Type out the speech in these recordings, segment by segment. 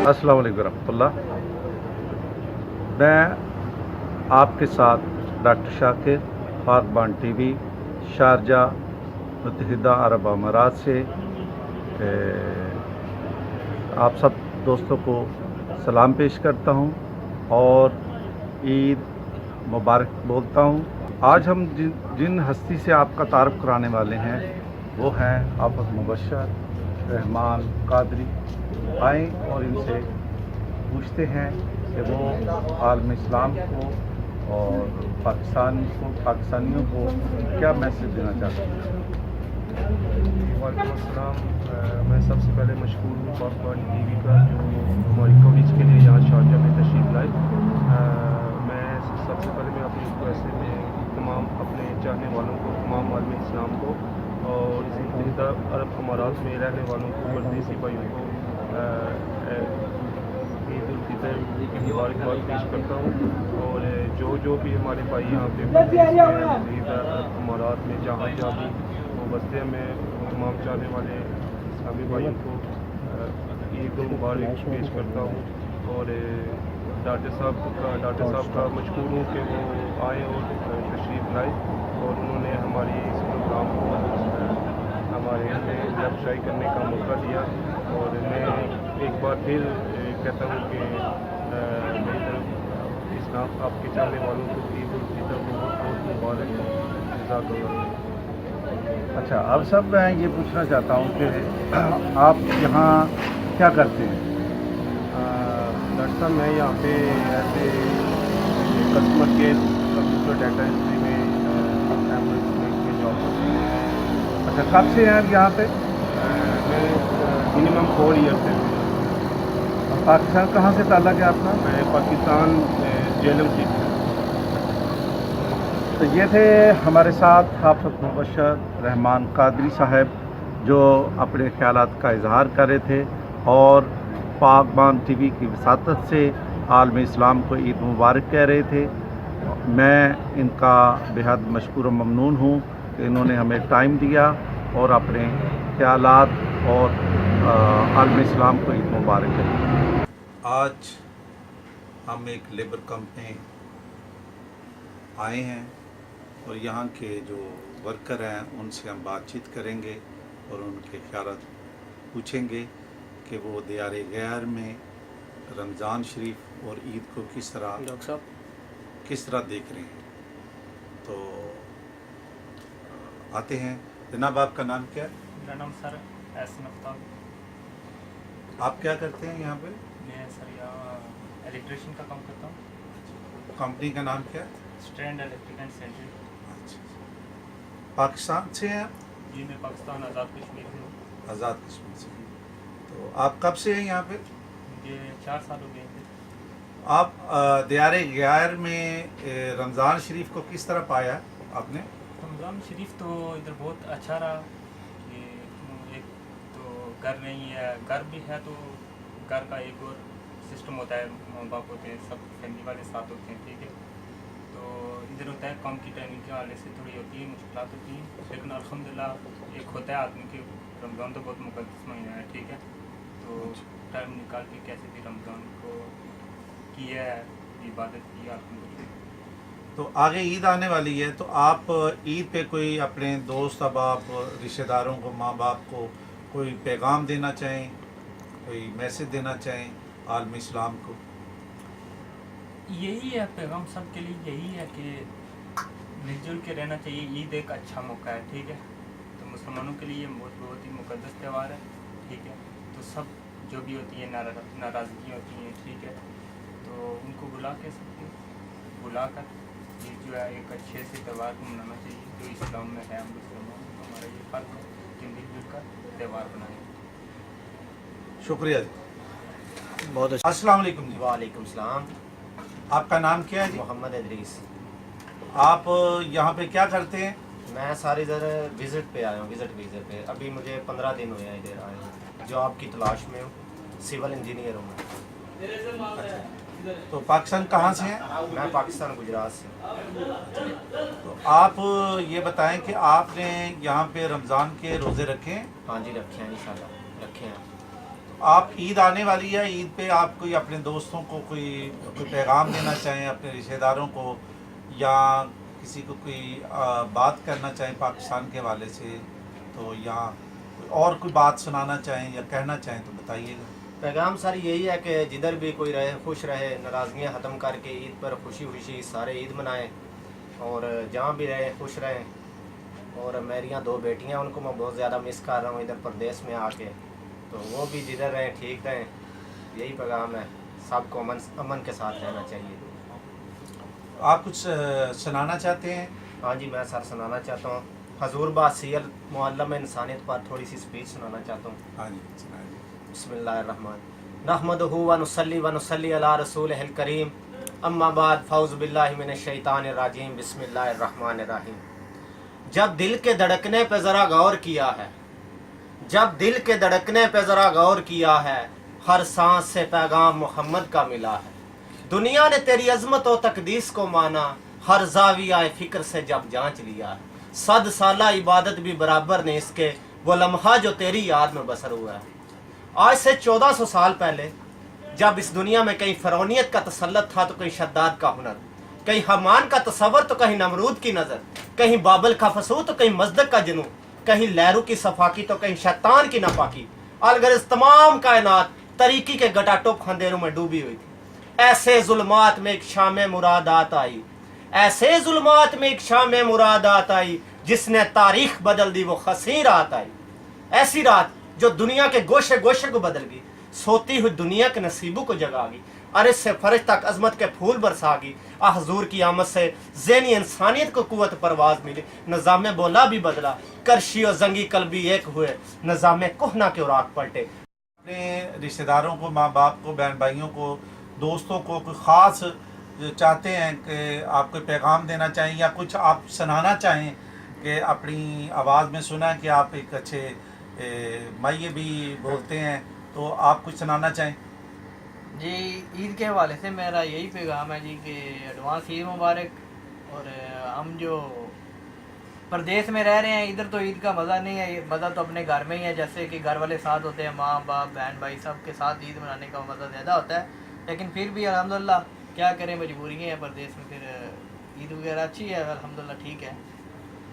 अस्सलाम वालेकुम रहमतुल्लाह। मैं आपके साथ डॉक्टर शाकिर पाकबान टीवी शारजा मुत्तहिदा अरब अमारात से आप सब दोस्तों को सलाम पेश करता हूं और ईद मुबारक बोलता हूं। आज हम जिन हस्ती से आपका तारुफ कराने वाले हैं वो हैं आफत मुबशर रहमान कादरी। आएँ और इनसे पूछते हैं कि वो आलम इस्लाम को और पाकिस्तानियों को क्या मैसेज देना चाहते हैं। वालेकुम अस्सलाम। मैं सबसे पहले मशकूर हूँ पाकबान टीवी का जो हमारी कवरेज के लिए यहाँ शारजा में तशरीफ़ लाए। मैं सबसे पहले मैं अपनी ऐसे में तमाम अपने चाहने वालों को, तमाम आलम इस्लाम को और इस मुत्तहिदा अरब अमारात में रहने वालों को, परदेसी भाइयों को ईद उल फितर की मुबारकबाद पेश करता हूँ। और जो भी हमारे भाई यहाँ पे मुत्तहिदा अरब अमारात में जहाँ भी वो बसते हैं, मैं तमाम चाहने वाले इस्लामी भाइयों को ईद उल मुबारक पेश करता हूँ। और डॉक्टर साहब का मशकूर हूँ कि वो आए और तशरीफ़ लाए और उन्होंने हमारी इस प्रोग्राम को हमारे में जबशाई करने का मौका दिया। और मैं एक बार फिर कहता हूँ कि मेरी इस्लाम आपके चाहने वालों को ईद उल फितर बहुत बहुत मुबारक हो। जज़ाकल्लाह। अच्छा, अब सब मैं ये पूछना चाहता हूँ कि आप यहाँ क्या करते हैं। डॉक्टर साहब मैं यहाँ पे ऐसे customer care computer data entry में एम्बुलेंस में जॉब करता हूँ। अच्छा, कब से हैं आप यहाँ पे। मैं मिनिमम 4 ईयर से हूँ। पाकिस्तान कहाँ से ताल्लुक़ है आपका। मैं पाकिस्तान जेलम सीट से। तो ये थे हमारे साथ आफत मुबशर रहमान कादरी साहब जो अपने ख्यालात का इजहार कर रहे थे और पाकबान टीवी की वसातत से आलम इस्लाम को ईद मुबारक कह रहे थे। मैं इनका बेहद मशकूर व ममनून हूँ कि इन्होंने हमें टाइम दिया और अपने ख्यालात और आलम इस्लाम को ईद मुबारक करें। आज हम एक लेबर कैंप में आए हैं और यहाँ के जो वर्कर हैं उनसे हम बातचीत करेंगे और उनके ख्यालात पूछेंगे कि वो दियार गैर में रमज़ान शरीफ और ईद को किस तरह देख रहे हैं। तो आते हैं। जनाब, आपका नाम क्या है। मेरा नाम सर एहसन आफ्ताब। आप क्या करते हैं यहाँ पे। मैं सर यहाँ इलेक्ट्रिशियन का काम करता हूँ। कंपनी का नाम क्या है। Strand electric and central. अच्छा, पाकिस्तान से हैं। जी मैं पाकिस्तान आज़ाद कश्मीर से हूँ। आज़ाद कश्मीर से। तो आप कब से हैं यहाँ पे। मुझे 4 साल हो गए थे। आप दियार गैर में रमज़ान शरीफ को किस तरह पाया आपने। रमज़ान शरीफ तो इधर बहुत अच्छा रहा कि एक तो घर नहीं है, घर भी है तो घर का एक और सिस्टम होता है, माँ बाप होते हैं, सब फैमिली वाले साथ होते हैं, ठीक है। तो इधर होता है काम की टाइमिंग के वाले से थोड़ी होती है, मुश्किलात होती हैं, लेकिन अल्हम्दुलिल्लाह एक होता है आदमी के रमज़ान तो बहुत मुक़द्दस महीना है, ठीक है। तो टाइम निकाल के कैसे भी रमज़ान को किया है, इबादत की अल्हम्दुलिल्लाह। तो आगे ईद आने वाली है, तो आप ईद पे कोई अपने दोस्त अहबाब रिश्तेदारों को, माँ बाप को कोई पैगाम देना चाहें, कोई मैसेज देना चाहें आलम इस्लाम को। यही है पैगाम सब के लिए, यही है कि मिलजुल के रहना चाहिए। ईद एक अच्छा मौका है, ठीक है। तो मुसलमानों के लिए बहुत ही मुक़द्दस त्यौहार है, ठीक है। तो सब जो भी होती है नाराज़गी होती हैं, ठीक है, तो उनको बुला कर ये जो है एक अच्छे से त्यौहार को मनाना चाहिए जो इस्लाम में है। हम मुसलमान हमारा ये फर्ज है कि मिलजुल कर त्यौहार बनाएं। शुक्रिया जी। بہت اچھا. السلام علیکم جی. وعلیکم السلام. آپ کا نام کیا ہے جی؟ محمد ادریس. آپ یہاں پہ کیا کرتے ہیں؟ میں ساری ادھر وزٹ پہ آیا ہوں, وزٹ ویزے پہ. ابھی مجھے 15 دن ہوئے ہیں ادھر آئے ہوں. جاب کی تلاش میں ہوں, سول انجینئر ہوں میں. تو پاکستان کہاں سے ہیں؟ میں پاکستان گجرات سے. تو آپ یہ بتائیں کہ آپ نے یہاں پہ رمضان کے روزے رکھے ہیں؟ ہاں جی رکھے ہیں انشاءاللہ رکھے ہیں. آپ عید آنے والی ہے, عید پہ آپ کوئی اپنے دوستوں کو کوئی پیغام دینا چاہیں, اپنے رشتہ داروں کو, یا کسی کو کوئی بات کرنا چاہیں پاکستان کے حوالے سے, تو یا اور کوئی بات سنانا چاہیں یا کہنا چاہیں تو بتائیے گا. پیغام سر یہی ہے کہ جدھر بھی کوئی رہے خوش رہے, ناراضگیاں ختم کر کے عید پر خوشی خوشی سارے عید منائیں, اور جہاں بھی رہیں خوش رہیں. اور میریاں 2 بیٹیاں, ان کو میں بہت زیادہ مس کر رہا ہوں ادھر پردیس میں آ کے, تو وہ بھی جدھر رہیں ٹھیک رہیں. یہی پیغام ہے, سب کو امن کے ساتھ رہنا چاہیے. آپ کچھ سنانا چاہتے ہیں؟ ہاں جی میں سر سنانا چاہتا ہوں. حضور باسیل معلم انسانیت پر تھوڑی سی اسپیچ سنانا چاہتا ہوں. ہاں جی سنائیے. بسم اللہ الرحمن. نحمدہ ونصلی علی رسولہ الکریم, اما بعد, فاعوذ باللہ من الشیطان الرجیم, بسم اللہ الرحمن الرحیم. جب دل کے دھڑکنے پہ ذرا غور کیا ہے, جب دل کے دھڑکنے پہ ذرا غور کیا ہے, ہر سانس سے پیغام محمد کا ملا ہے. دنیا نے تیری عظمت و تقدیس کو مانا, ہر زاویہ فکر سے جب جانچ لیا ہے. 100 سالہ عبادت بھی برابر نہیں اس کے, وہ لمحہ جو تیری یاد میں بسر ہوا ہے. آج سے 1400 سال پہلے جب اس دنیا میں کہیں فرعونیت کا تسلط تھا تو کہیں شداد کا ہنر, کہیں حمان کا تصور تو کہیں نمرود کی نظر, کہیں بابل کا فسو تو کہیں مزدق کا جنون, کہیں لہرو کی صفاکی تو کہیں شیطان کی ناپاکی. الغرض تمام کائنات طریقی کے گٹا ٹوپ اندھیروں میں ڈوبی ہوئی تھی. ایسے ظلمات میں ایک شام مرادات آئی, ایسے ظلمات میں ایک شام مرادات آئی, جس نے تاریخ بدل دی وہ حسین رات آئی. ایسی رات جو دنیا کے گوشے گوشے کو بدل گئی, سوتی ہوئی دنیا کے نصیبوں کو جگا گئی, عرش سے فرش تک عظمت کے پھول برسا گئی. حضور کی آمد سے ذہنی انسانیت کو قوت پرواز ملی, نظام بولا بھی بدلا, کرشی اور زنگی قلبی ایک ہوئے, نظام کہنا کے اوراق پلٹے. اپنے رشتہ داروں کو, ماں باپ کو, بہن بھائیوں کو, دوستوں کو کوئی خاص چاہتے ہیں کہ آپ کوئی پیغام دینا چاہیں یا کچھ آپ سنانا چاہیں کہ اپنی آواز میں سنا کہ آپ ایک اچھے مائیں بھی بولتے ہیں, تو آپ کچھ سنانا چاہیں؟ جی عید کے حوالے سے میرا یہی پیغام ہے جی کہ ایڈوانس عید مبارک. اور ہم جو پردیس میں رہ رہے ہیں ادھر تو عید کا مزہ نہیں ہے, مزہ تو اپنے گھر میں ہی ہے. جیسے کہ گھر والے ساتھ ہوتے ہیں, ماں باپ بہن بھائی سب کے ساتھ عید منانے کا مزہ زیادہ ہوتا ہے. لیکن پھر بھی الحمدللہ کیا کریں, مجبوریاں ہیں پردیس میں. پھر عید وغیرہ اچھی ہے الحمدللہ ٹھیک ہے.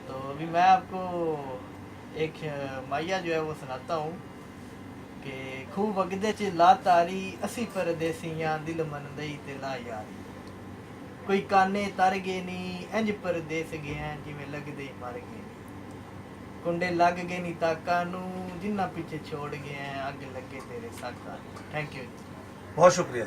تو ابھی میں آپ کو ایک مائیا جو ہے وہ سناتا ہوں کہ خوب وگدے چ لا تاری, اسی پردیسیاں دل من دئی تے لا یاری. کوئی کانے تر گئے نی, انج پردیس گئے ہیں جویں لگدے مر گئے نی. کنڈے لگ گئے نی تاکاں نو, جنہ پیچھے چھوڑ گئے ہیں اگ لگے تیرے ساکاں. Thank you. بہت شکریہ.